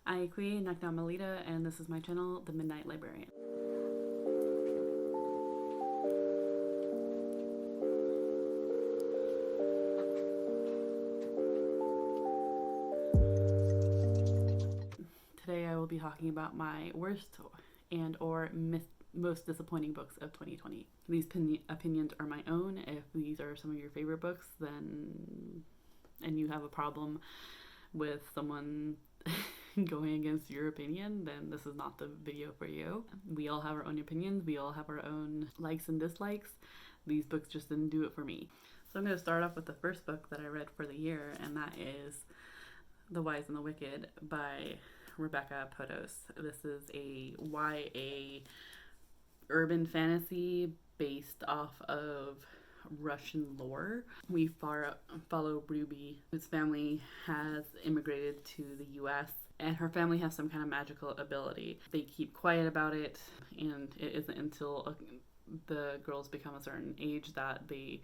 Aikwe Naknamalita, and this is my channel, The Midnight Librarian. Today I will be talking about my worst and or most disappointing books of 2020. These opinions are my own. If these are some of your favorite books, then and you have a problem with someone going against your opinion, then this is not the video for you. We all have our own opinions. We all have our own likes and dislikes. These books just didn't do it for me. So I'm going to start off with the first book that I read for the year, and that is The Wise and the Wicked by Rebecca Potos. This is a YA urban fantasy based off of Russian lore. We follow Ruby, whose family has immigrated to the US, and her family has some kind of magical ability. They keep quiet about it, and it isn't until the girls become a certain age that they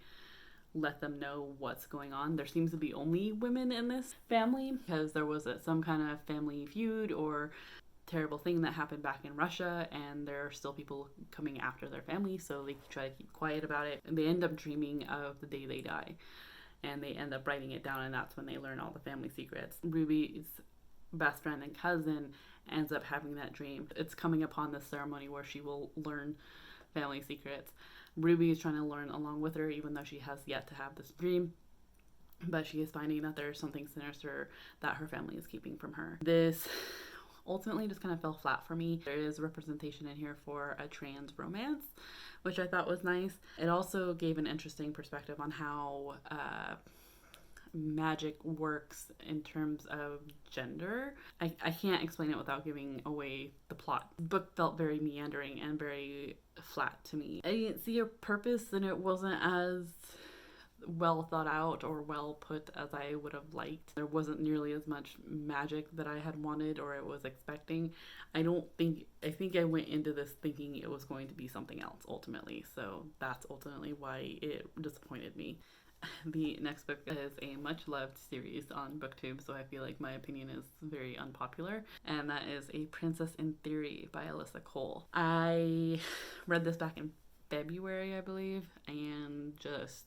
let them know what's going on. There seems to be only women in this family because there was some kind of family feud or terrible thing that happened back in Russia, and there are still people coming after their family, so they try to keep quiet about it. And they end up dreaming of the day they die, and they end up writing it down, and that's when they learn all the family secrets. Ruby's best friend and cousin ends up having that dream. It's coming upon this ceremony where she will learn family secrets. Ruby is trying to learn along with her, even though she has yet to have this dream, but she is finding that there's something sinister that her family is keeping from her. This ultimately just kind of fell flat for me. There is representation in here for a trans romance, which I thought was nice. It also gave an interesting perspective on how magic works in terms of gender. I can't explain it without giving away the plot. The book felt very meandering and very flat to me. I didn't see a purpose, and it wasn't as well thought out or well put as I would have liked. There wasn't nearly as much magic that I had wanted or I was expecting. I think I went into this thinking it was going to be something else ultimately, so that's ultimately why it disappointed me. The next book is a much loved series on BookTube, so I feel like my opinion is very unpopular, and that is A Princess in Theory by Alyssa Cole. I read this back in February, I believe, and just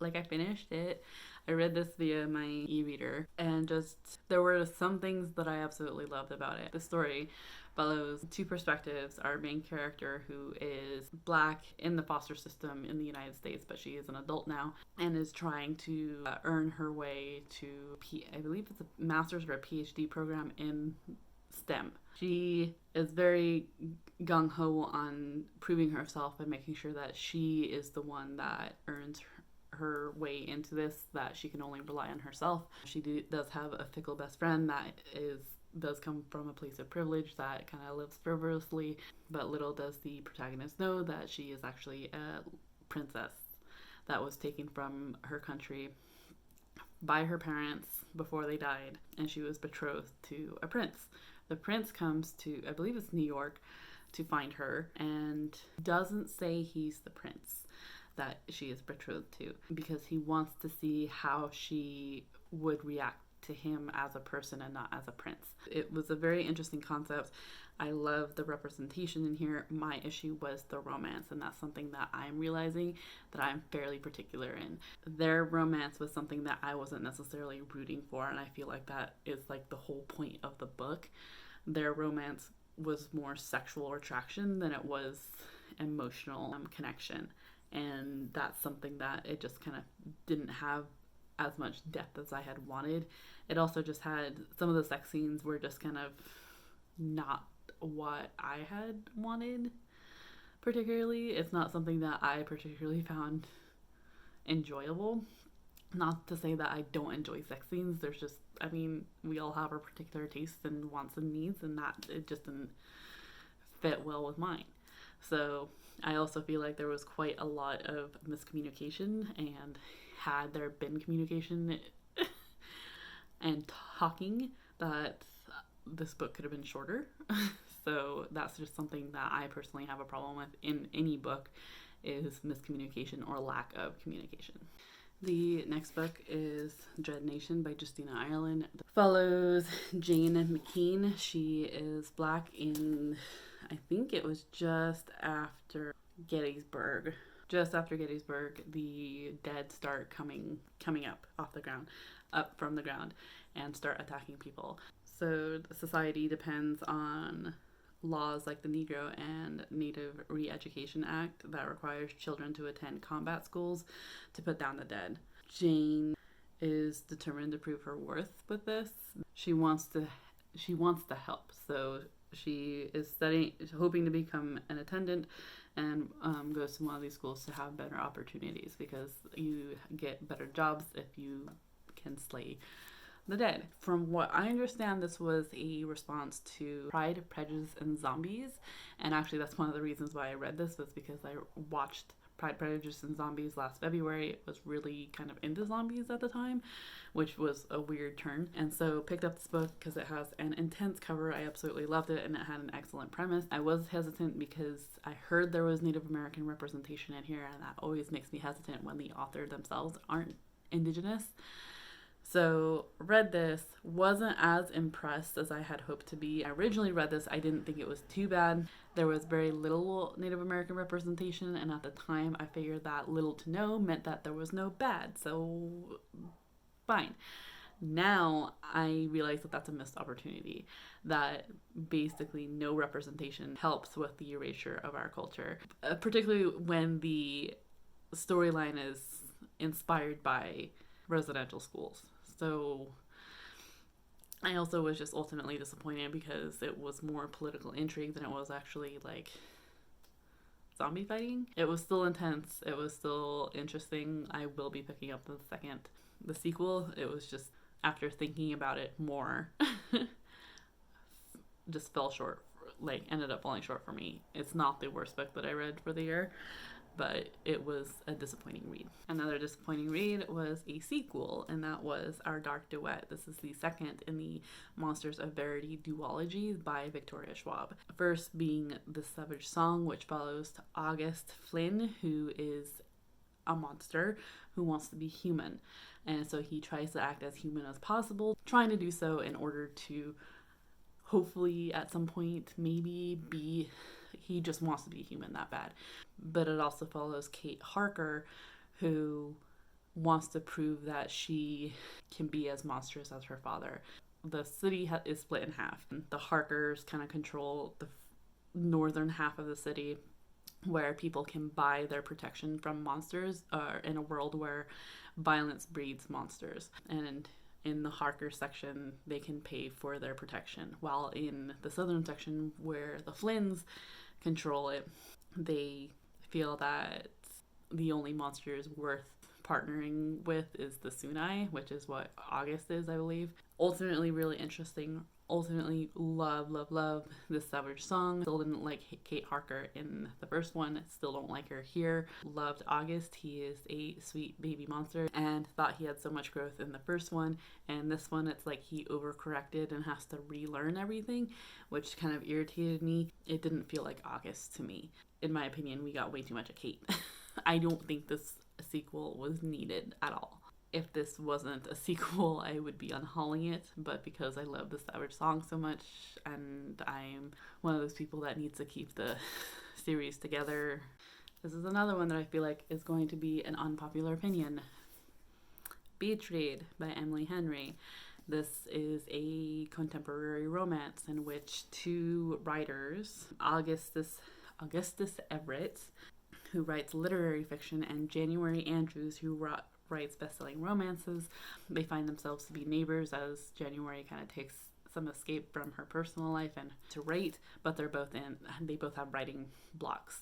I finished it. I read this via my e-reader, and just there were some things that I absolutely loved about it. The story follows two perspectives. Our main character, who is Black in the foster system in the United States, but she is an adult now and is trying to earn her way to I believe it's a master's or a PhD program in STEM. She is very gung-ho on proving herself and making sure that she is the one that earns her way into this, that she can only rely on herself. She does have a fickle best friend that does come from a place of privilege, that kind of lives frivolously, but little does the protagonist know that she is actually a princess that was taken from her country by her parents before they died, and she was betrothed to a prince. The prince comes to, I believe it's New York, to find her, and doesn't say he's the prince that she is betrothed to, because he wants to see how she would react to him as a person and not as a prince. It was a very interesting concept. I love the representation in here. My issue was the romance, and that's something that I'm realizing that I'm fairly particular in. Their romance was something that I wasn't necessarily rooting for, and I feel like that is the whole point of the book. Their romance was more sexual attraction than it was emotional connection. And that's something that it just kind of didn't have as much depth as I had wanted. It also just had some of the sex scenes were just kind of not what I had wanted particularly. It's not something that I particularly found enjoyable. Not to say that I don't enjoy sex scenes. There's just, we all have our particular tastes and wants and needs, and that it just didn't fit well with mine. So I also feel like there was quite a lot of miscommunication, and had there been communication and talking, that this book could have been shorter. So that's just something that I personally have a problem with in any book, is miscommunication or lack of communication. The next book is Dread Nation by Justina Ireland. It follows Jane McKean. She is Black in, I think it was just after Gettysburg. Just after Gettysburg, the dead start coming up off the ground, up from the ground, and start attacking people. So the society depends on laws like the Negro and Native Re-Education Act that requires children to attend combat schools to put down the dead. Jane is determined to prove her worth with this. She wants to help. So she is hoping to become an attendant, and goes to one of these schools to have better opportunities, because you get better jobs if you can slay the dead. From what I understand, this was a response to Pride, Prejudice, and Zombies. And actually, that's one of the reasons why I read this, was because I watched Pride, Prejudice, and Zombies last February. It was really kind of into zombies at the time, which was a weird turn. And so picked up this book because it has an intense cover. I absolutely loved it, and it had an excellent premise. I was hesitant because I heard there was Native American representation in here, and that always makes me hesitant when the author themselves aren't Indigenous. So read this, wasn't as impressed as I had hoped to be. I originally read this, I didn't think it was too bad. There was very little Native American representation, and at the time I figured that little to no meant that there was no bad, so fine. Now I realize that that's a missed opportunity, that basically no representation helps with the erasure of our culture, particularly when the storyline is inspired by residential schools. So I also was just ultimately disappointed because it was more political intrigue than it was actually like zombie fighting. It was still intense. It was still interesting. I will be picking up the sequel. It was just, after thinking about it more, just fell short, like ended up falling short for me. It's not the worst book that I read for the year, but it was a disappointing read. Another disappointing read was a sequel, and that was Our Dark Duet. This is the second in the Monsters of Verity duology by Victoria Schwab. First being The Savage Song, which follows August Flynn, who is a monster who wants to be human. And so he tries to act as human as possible, trying to do so in order to hopefully at some point maybe he just wants to be human that bad. But it also follows Kate Harker, who wants to prove that she can be as monstrous as her father. The city is split in half. The Harkers kind of control the northern half of the city, where people can buy their protection from monsters, in a world where violence breeds monsters. And in the Harker section, they can pay for their protection, while in the southern section, where the Flynns control it, they feel that the only monsters worth partnering with is the Sunai, which is what August is, I believe. Ultimately really interesting. Ultimately love this Savage Song. Still didn't like Kate Harker in the first one, still don't like her here. Loved August. He is a sweet baby monster, and thought he had so much growth in the first one, and this one it's like he overcorrected and has to relearn everything, which kind of irritated me. It didn't feel like August to me. In my opinion, we got way too much of Kate. I don't think this sequel was needed at all. If this wasn't a sequel, I would be unhauling it, but because I love the Savage Song so much, and I'm one of those people that needs to keep the series together, this is another one that I feel like is going to be an unpopular opinion. Beach Read by Emily Henry. This is a contemporary romance in which two writers, Augustus Everett, who writes literary fiction, and January Andrews, who writes best-selling romances. They find themselves to be neighbors as January kind of takes some escape from her personal life and to write, but they both have writing blocks.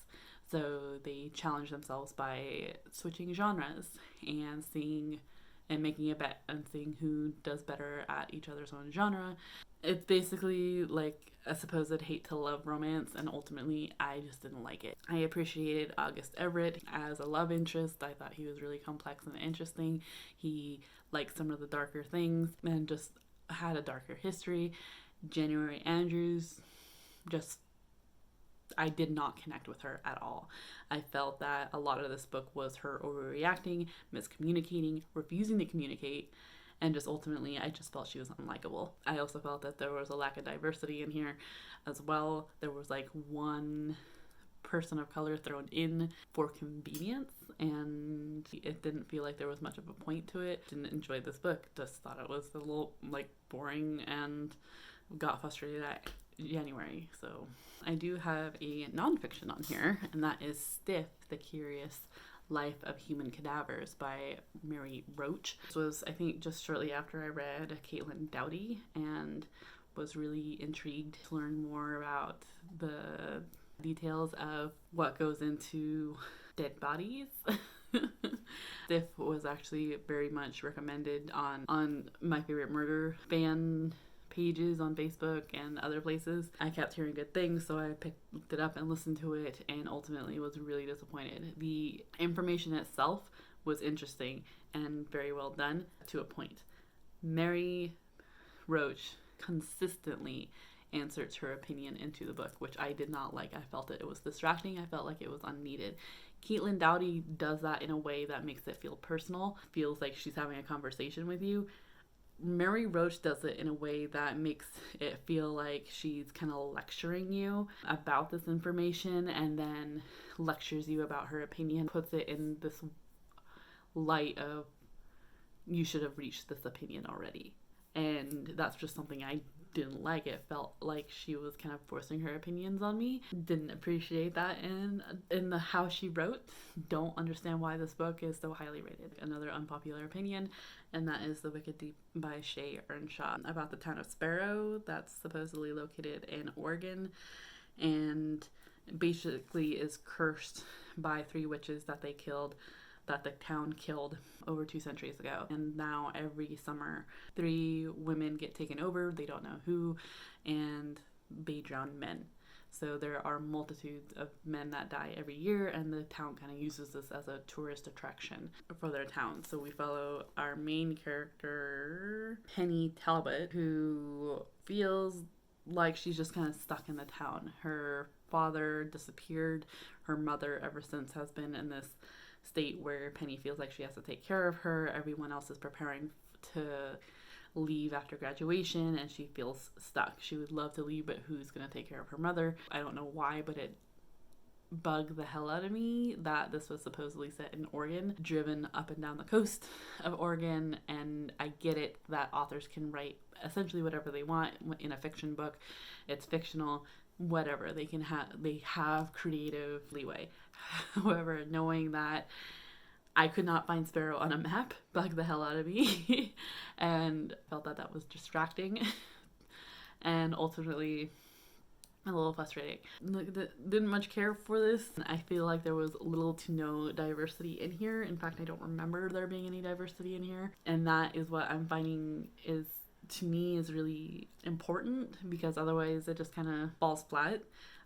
So they challenge themselves by switching genres and making a bet and seeing who does better at each other's own genre. It's basically like a supposed hate to love romance, and ultimately I just didn't like it. I appreciated August Everett as a love interest. I thought he was really complex and interesting. He liked some of the darker things and just had a darker history. January Andrews, just I did not connect with her at all. I felt that a lot of this book was her overreacting, miscommunicating, refusing to communicate, and just ultimately I just felt she was unlikable. I also felt that there was a lack of diversity in here as well. There was like one person of color thrown in for convenience, and it didn't feel like there was much of a point to it. Didn't enjoy this book, just thought it was a little like boring and got frustrated at January. So I do have a nonfiction on here, and that is Stiff, The Curious Life of Human Cadavers by Mary Roach. This was, I think, just shortly after I read Caitlin Doughty, and was really intrigued to learn more about the details of what goes into dead bodies. Stiff was actually very much recommended on My Favorite Murder fan pages on Facebook and other places. I kept hearing good things, so I picked it up and listened to it, and ultimately was really disappointed. The information itself was interesting and very well done to a point. Mary Roach consistently inserts her opinion into the book, which I did not like. I felt it was distracting. I felt like it was unneeded. Caitlin Doughty does that in a way that makes it feel personal, feels like she's having a conversation with you. Mary Roach does it in a way that makes it feel like she's kind of lecturing you about this information, and then lectures you about her opinion, puts it in this light of you should have reached this opinion already. And that's just something I didn't like. It felt like she was kind of forcing her opinions on me. Didn't appreciate that in the how she wrote. Don't understand why this book is so highly rated. Another unpopular opinion, and that is The Wicked Deep by Shay Earnshaw, about the town of Sparrow that's supposedly located in Oregon, and basically is cursed by 3 witches that the town killed over 2 centuries ago. And now every summer 3 women get taken over, they don't know who, and they drown men. So there are multitudes of men that die every year, and the town kind of uses this as a tourist attraction for their town. So we follow our main character, Penny Talbot, who feels like she's just kind of stuck in the town. Her father disappeared. Her mother, ever since, has been in this state where Penny feels like she has to take care of her. Everyone else is preparing to leave after graduation, and she feels stuck. She would love to leave, but who's going to take care of her mother? I don't know why, but it bugged the hell out of me that this was supposedly set in Oregon, driven up and down the coast of Oregon. And I get it that authors can write essentially whatever they want in a fiction book. It's fictional, whatever. They have creative leeway. However, knowing that I could not find Sparrow on a map bugged the hell out of me, and felt that was distracting and ultimately a little frustrating. Didn't much care for this. I feel like there was little to no diversity in here. In fact, I don't remember there being any diversity in here, and that is what I'm finding is, to me, is really important, because otherwise it just kind of falls flat.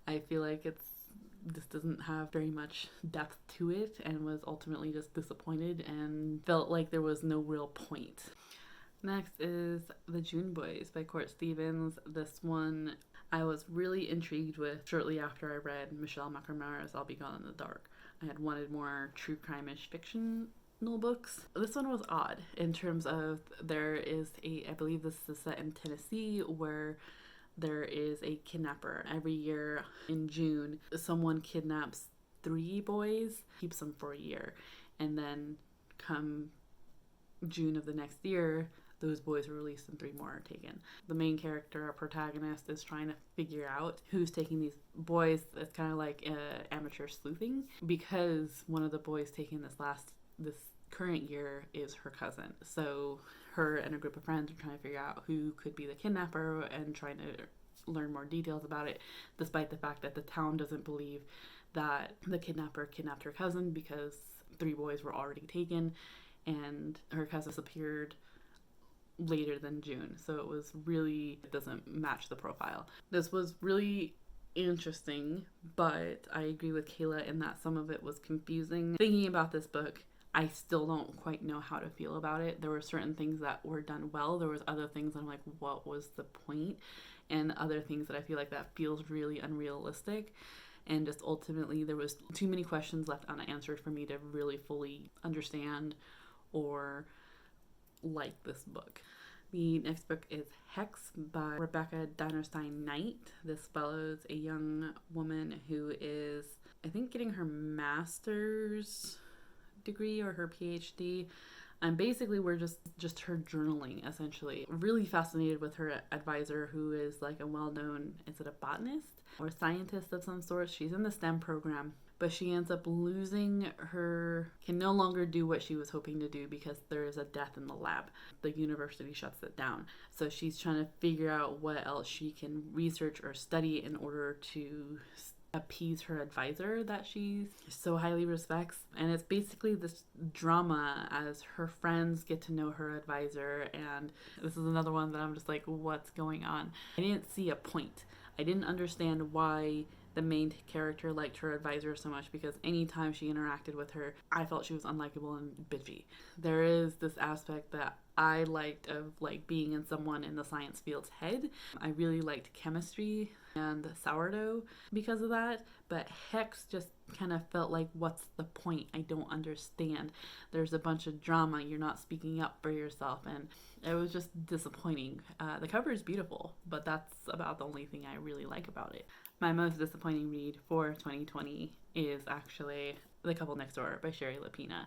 I feel like this doesn't have very much depth to it, and was ultimately just disappointed and felt like there was no real point. Next is The June Boys by Court Stevens. This one I was really intrigued with shortly after I read Michelle McNamara's I'll Be Gone in the Dark. I had wanted more true crime-ish fictional books. This one was odd in terms of I believe this is set in Tennessee, where there is a kidnapper. Every year in June, someone kidnaps 3 boys, keeps them for a year, and then come June of the next year, those boys are released and 3 more are taken. The main character, our protagonist, is trying to figure out who's taking these boys. It's kind of like amateur sleuthing, because one of the boys taken this current year is her cousin. So her and a group of friends are trying to figure out who could be the kidnapper and trying to learn more details about it, despite the fact that the town doesn't believe that the kidnapper kidnapped her cousin, because 3 boys were already taken and her cousin disappeared later than June. So it doesn't match the profile. This was really interesting, but I agree with Kayla in that some of it was confusing. Thinking about this book, I still don't quite know how to feel about it. There were certain things that were done well. There was other things that I'm like, what was the point? And other things that I feel like that feels really unrealistic. and just ultimately there was too many questions left unanswered for me to really fully understand or like this book. The next book is Hex by Rebecca Dinerstein Knight. This follows a young woman who is, I think, getting her master's degree or her PhD. And basically we're just her journaling, essentially. Really fascinated with her advisor, who is like a well-known, is it a botanist or scientist of some sort? She's in the STEM program, but she ends up losing her, can no longer do what she was hoping to do because there is a death in the lab. The university shuts it down. So she's trying to figure out what else she can research or study in order to appease her advisor that she so highly respects. And it's basically this drama as her friends get to know her advisor. And this is another one that I'm just like, what's going on? I didn't see a point. I didn't understand why the main character liked her advisor so much, because anytime she interacted with her, I felt she was unlikable and bitchy. There is this aspect that I liked of like being in someone in the science field's head. I really liked chemistry and sourdough because of that, but Hex just kind of felt like, what's the point? I don't understand. There's a bunch of drama. You're not speaking up for yourself, and it was just disappointing. The cover is beautiful, but that's about the only thing I really like about it. My most disappointing read for 2020 is actually The Couple Next Door by Shari Lapena.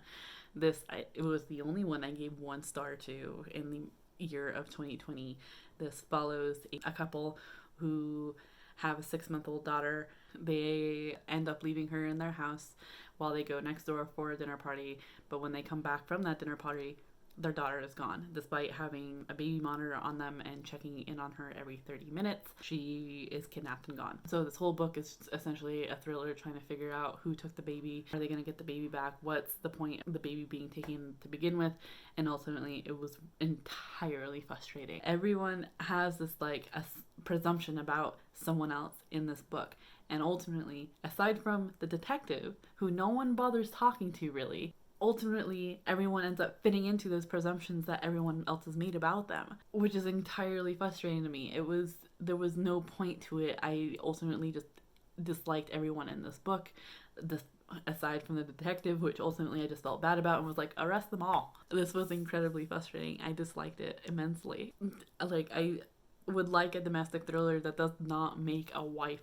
It was the only one I gave 1 star to in the year of 2020. This follows a couple who have a 6-month-old daughter. They end up leaving her in their house while they go next door for a dinner party. But when they come back from that dinner party, their daughter is gone. Despite having a baby monitor on them and checking in on her every 30 minutes, she is kidnapped and gone. So this whole book is essentially a thriller trying to figure out who took the baby. Are they going to get the baby back? What's the point of the baby being taken to begin with? And ultimately, it was entirely frustrating. Everyone has this like a presumption about someone else in this book. And ultimately, aside from the detective, who no one bothers talking to really, ultimately everyone ends up fitting into those presumptions that everyone else has made about them, which is entirely frustrating to me. There was no point to it. I ultimately just disliked everyone in this book, aside from the detective, which ultimately I just felt bad about and was like, arrest them all. This was incredibly frustrating. I disliked it immensely. Like, I would like a domestic thriller that does not make a wife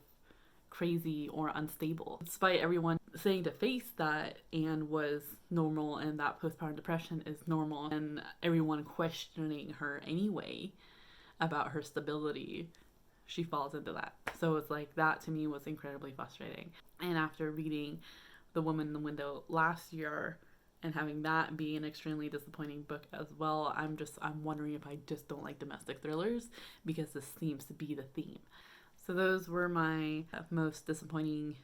crazy or unstable. Despite everyone saying to face that Anne was normal and that postpartum depression is normal, and everyone questioning her anyway about her stability, she falls into that. So it's like, that to me was incredibly frustrating. And after reading The Woman in the Window last year and having that be an extremely disappointing book as well, I'm wondering if I just don't like domestic thrillers, because this seems to be the theme. So those were my most disappointing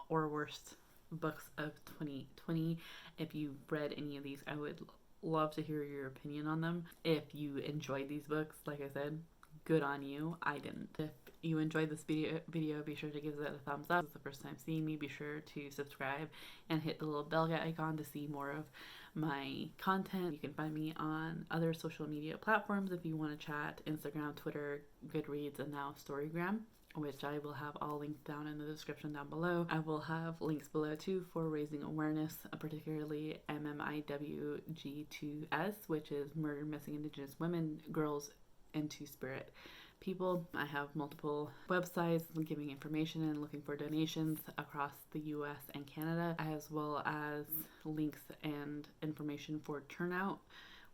or worst books of 2020. If you read any of these, I would love to hear your opinion on them. If you enjoyed these books, like I said, good on you. I didn't. If you enjoyed this video, be sure to give it a thumbs up. If it's the first time seeing me, be sure to subscribe and hit the little bell icon to see more of my content. You can find me on other social media platforms if you want to chat: Instagram, Twitter, Goodreads, and now Storygram, which I will have all linked down in the description down below. I will have links below too for raising awareness, particularly MMIWG2S, which is Murder Missing Indigenous Women, Girls, and Two-Spirit people. I have multiple websites giving information and looking for donations across the US and Canada, as well as links and information for Turnout,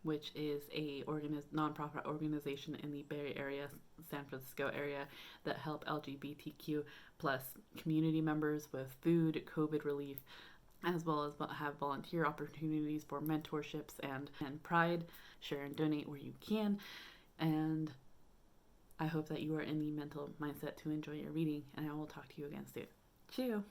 which is a nonprofit organization in the Bay Area, San Francisco area, that help LGBTQ plus community members with food, COVID relief, as well as have volunteer opportunities for mentorships and Pride. Share and donate where you can. And I hope that you are in the mental mindset to enjoy your reading, and I will talk to you again soon. Cheerio!